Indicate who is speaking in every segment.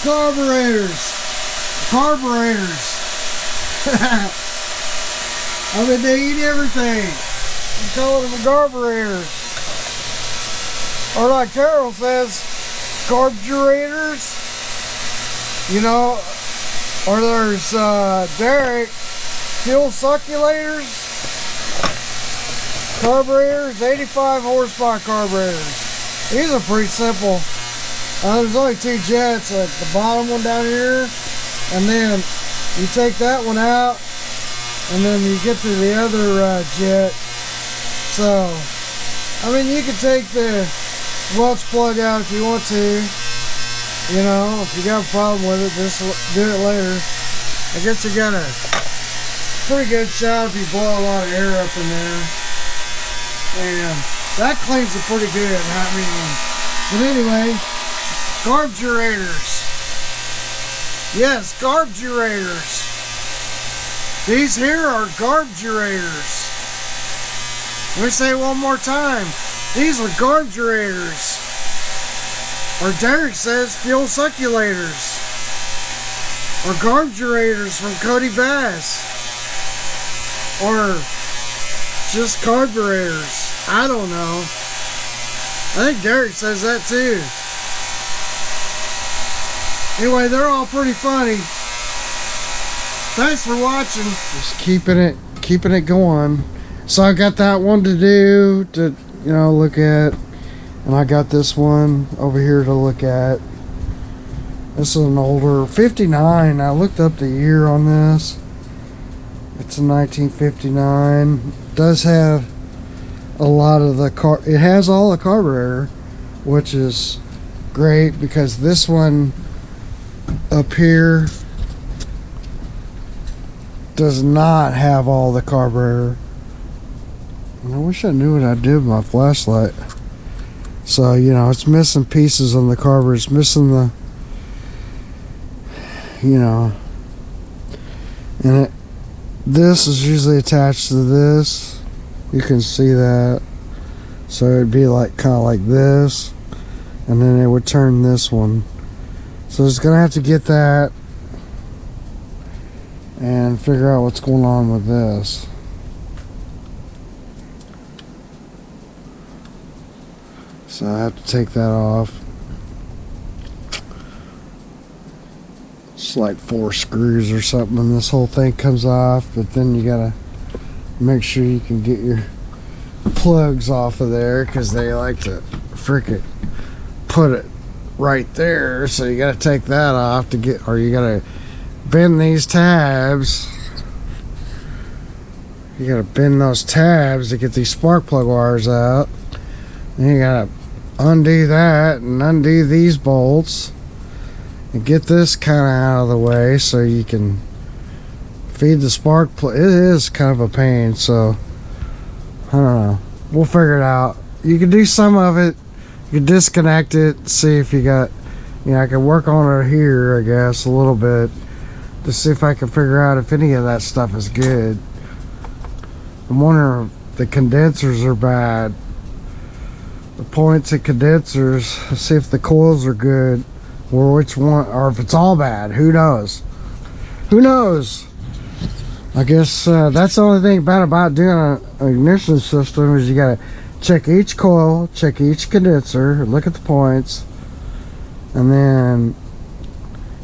Speaker 1: carburetors. I mean, they eat everything. I'm calling them carburetors. Or like Carol says, carburetors. You know, or there's Derek, fuel succulators. Carburetors, 85 horsepower carburetors. These are pretty simple. There's only two jets, like the bottom one down here, and then you take that one out, and then you get to the other jet. So, I mean, you can take the Welch plug out if you want to. You know, if you got a problem with it, just do it later. I guess you got a pretty good shot if you blow a lot of air up in there. And that cleans it pretty good. I mean, but anyway, carburetors. Yes, carburetors. These here are carburetors. Let me say it one more time. These are carburetors. Or Derek says fuel succulators. Or carburetors from Cody Bass. Or just carburetors. I don't know. I think Derek says that too. Anyway, they're all pretty funny. Thanks for watching. Just keeping it going. So I got that one to do, to, you know, look at. And I got this one over here to look at. This is an older 59. I looked up the year on this. It's a 1959. It does have a lot of the it has all the carburetor, which is great because this one up here does not have all the carburetor. And I wish I knew what I did with my flashlight. So, you know, it's missing pieces on the carburetor. It's missing the, you know, and this is usually attached to this. You can see that. So it'd be like kind of like this, and then it would turn this one. So it's gonna have to get that and figure out what's going on with this. So I have to take that off. It's like 4 screws or something, and this whole thing comes off. But then you gotta make sure you can get your plugs off of there, because they like to frickin' put it right there. So you gotta take that off to get, or you gotta bend these tabs. You gotta bend those tabs to get these spark plug wires out. Then you gotta undo that and undo these bolts and get this kind of out of the way so you can feed the spark plug. It is kind of a pain, so I don't know. We'll figure it out. You can do some of it. You can disconnect it, see if you got, you know, I can work on it here, I guess, a little bit to see if I can figure out if any of that stuff is good. I'm wondering if the condensers are bad. The points and condensers, see if the coils are good, or which one, or if it's all bad. Who knows? Who knows? I guess that's the only thing bad about doing an ignition system is you gotta check each coil, check each condenser, look at the points, and then,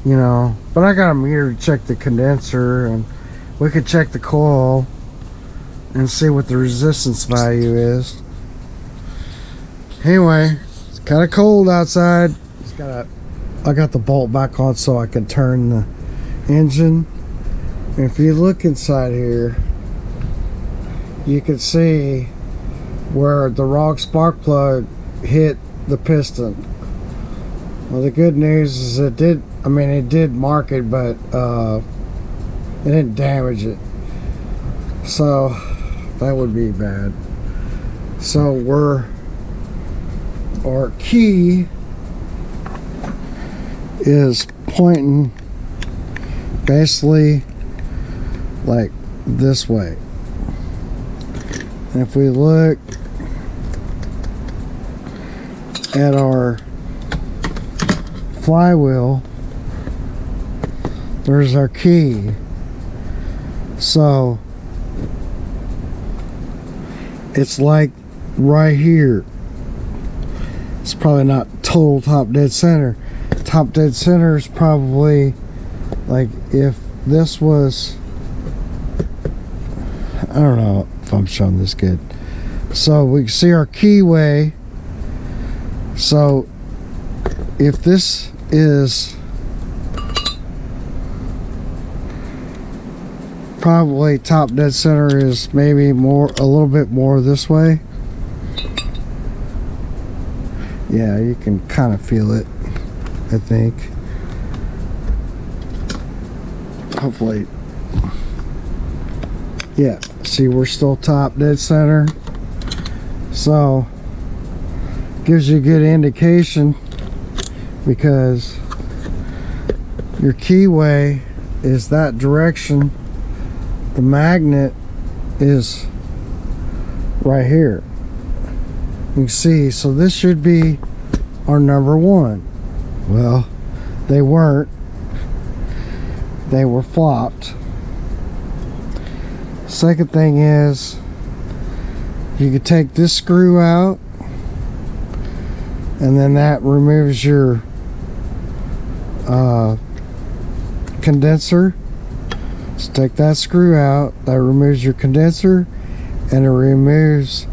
Speaker 1: you know, but I got a meter to check the condenser, and we could check the coil and see what the resistance value is. Anyway, it's kind of cold outside. I got the bolt back on so I can turn the engine. And if you look inside here, you can see where the wrong spark plug hit the piston. Well, the good news is it did mark it, but it didn't damage it. So that would be bad. So our key is pointing basically like this way. And if we look at our flywheel, there's our key. So it's like right here. It's probably not total top dead center. Top dead center is probably like if this was, I don't know if I'm showing this good. So we can see our keyway. So if this is probably top dead center is maybe more, a little bit more this way. Yeah, you can kind of feel it, I think. Hopefully. Yeah, see, we're still top dead center. So gives you a good indication, because your keyway is that direction. The magnet is right here. You can see, so this should be our number one. Well, they weren't. They were flopped. Second thing is, you could take this screw out, and then that removes your condenser. So take that screw out, that removes your condenser, and it removes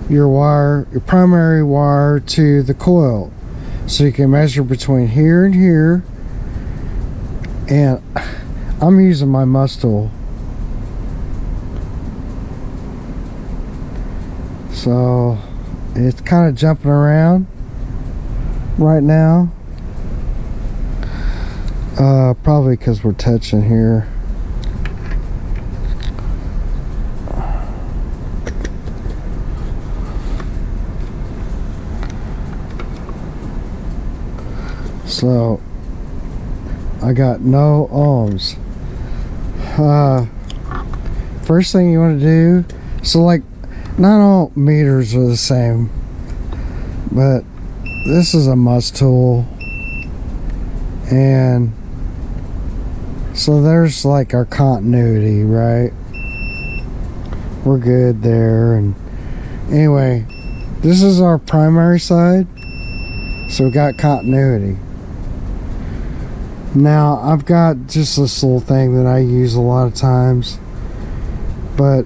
Speaker 1: your wire, your primary wire to the coil. So you can measure between here and here. And I'm using my must tool. So it's kind of jumping around right now. Probably because we're touching here. So I got no ohms. First thing you want to do, so like not all meters are the same, but this is a must tool, and so there's like our continuity, right? We're good there. And anyway, this is our primary side, so we got continuity. Now I've got just this little thing that I use a lot of times, but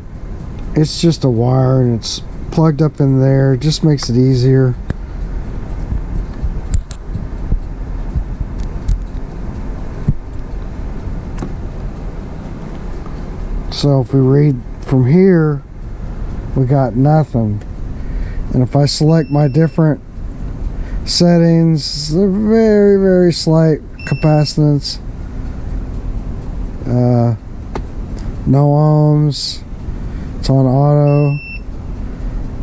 Speaker 1: it's just a wire and it's plugged up in there. It just makes it easier. So if we read from here, we got nothing. And if I select my different settings, they're very, very slight capacitance, no ohms, it's on auto.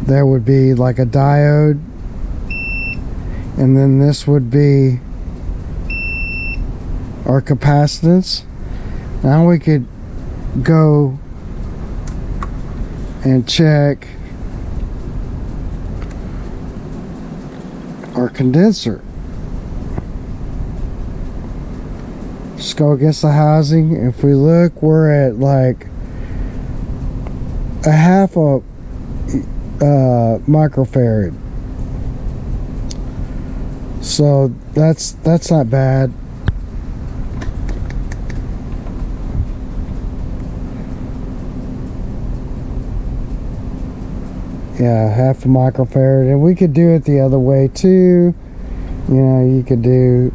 Speaker 1: There would be like a diode, and then this would be our capacitance. Now we could go and check our condenser. Just go against the housing. If we look, we're at like a half a microfarad. So that's not bad. Yeah, half a microfarad, and we could do it the other way too. You know, you could do,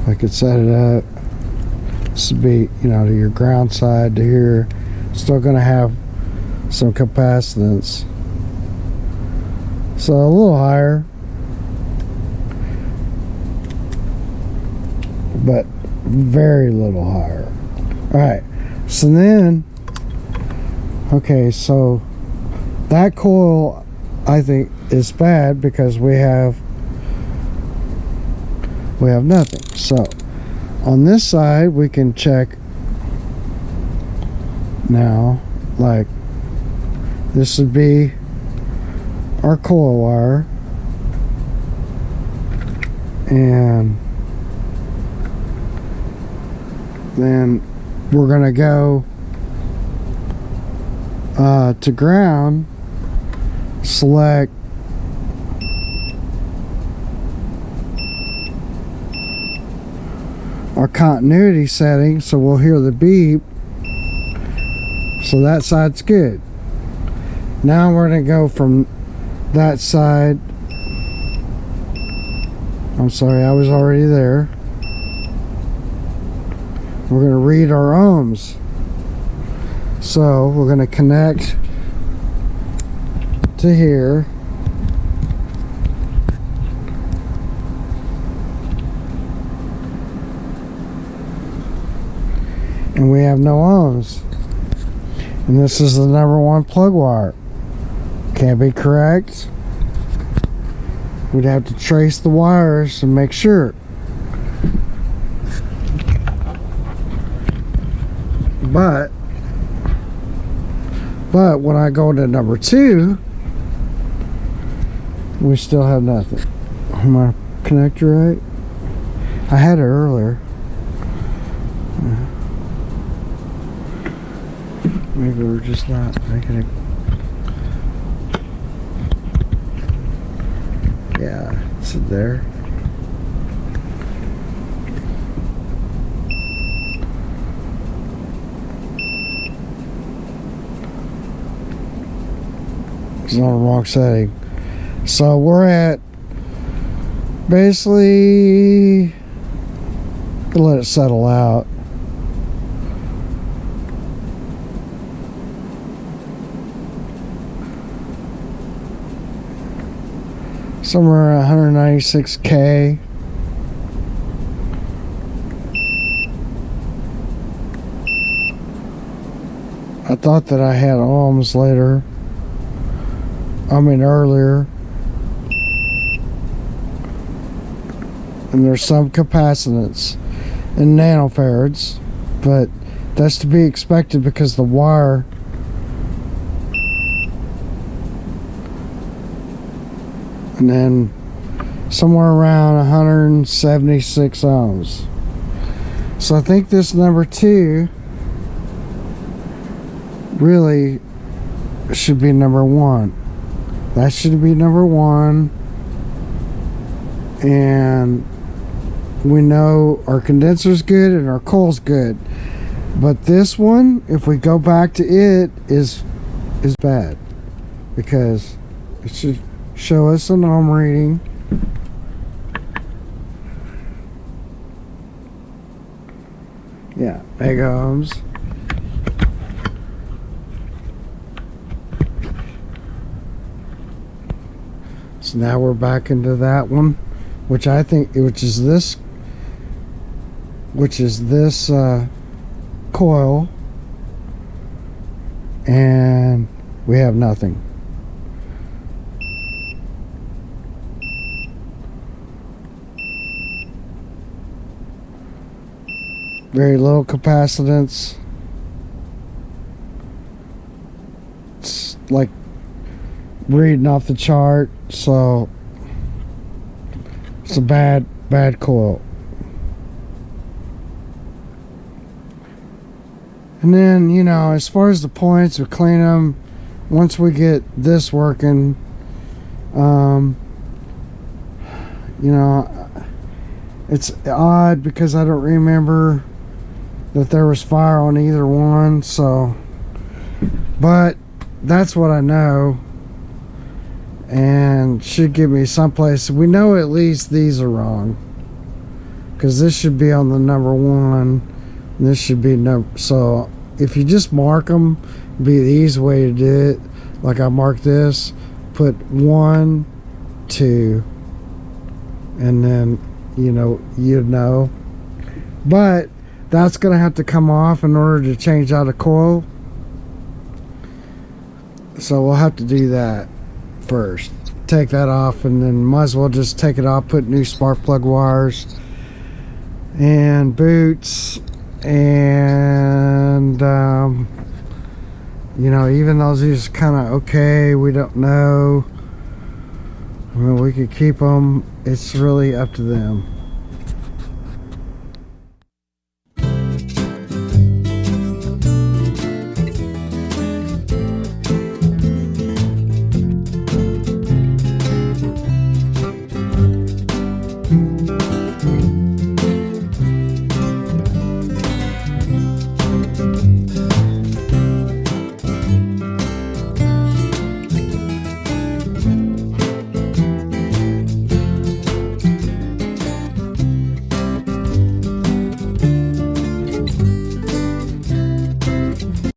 Speaker 1: I could set it up. This would be, you know, to your ground side to here. Still gonna have some capacitance. So a little higher, but very little higher. All right, so then, okay, so that coil I think is bad because we have nothing. So on this side we can check now, like this would be our coil wire, and Then we're gonna go to ground, select our continuity setting, so we'll hear the beep. So that side's good. Now we're gonna go from that side. I'm sorry, I was already there. We're gonna read our ohms. So we're gonna connect to here. And we have no ohms. And this is the number one plug wire. Can't be correct. We'd have to trace the wires and make sure. But when I go to number 2, we still have nothing. Am I connector right? I had it earlier. Maybe we're just not making it. Yeah, it's there. It's on the wrong setting. So we're at basically, let it settle out. Somewhere around 196K. I thought that I had ohms later. I mean earlier. And there's some capacitance in nanofarads, but that's to be expected because the wire and then somewhere around 176 ohms. So I think this number 2 really should be number 1. That should be number 1. And we know our condenser's good and our coil's good. But this one, if we go back to it, is bad. Because it should show us an ohm reading. Yeah, mega ohms. So now we're back into that one, which I think, which is this coil, and we have nothing. Very little capacitance. It's like reading off the chart, so it's a bad coil. And then, you know, as far as the points, we clean them once we get this working. You know, it's odd because I don't remember that there was fire on either one, so, but that's what I know, and should give me someplace. We know at least these are wrong, because this should be on the number 1, and this should be number, so if you just mark them, it'd be the easy way to do it. Like I marked this, put 1, 2, and then, you know, you'd know. But that's gonna have to come off in order to change out a coil, so we'll have to do that first. Take that off, and then might as well just take it off, put new spark plug wires and boots, and you know, even though these are kind of okay, we don't know. I mean, we could keep them. It's really up to them.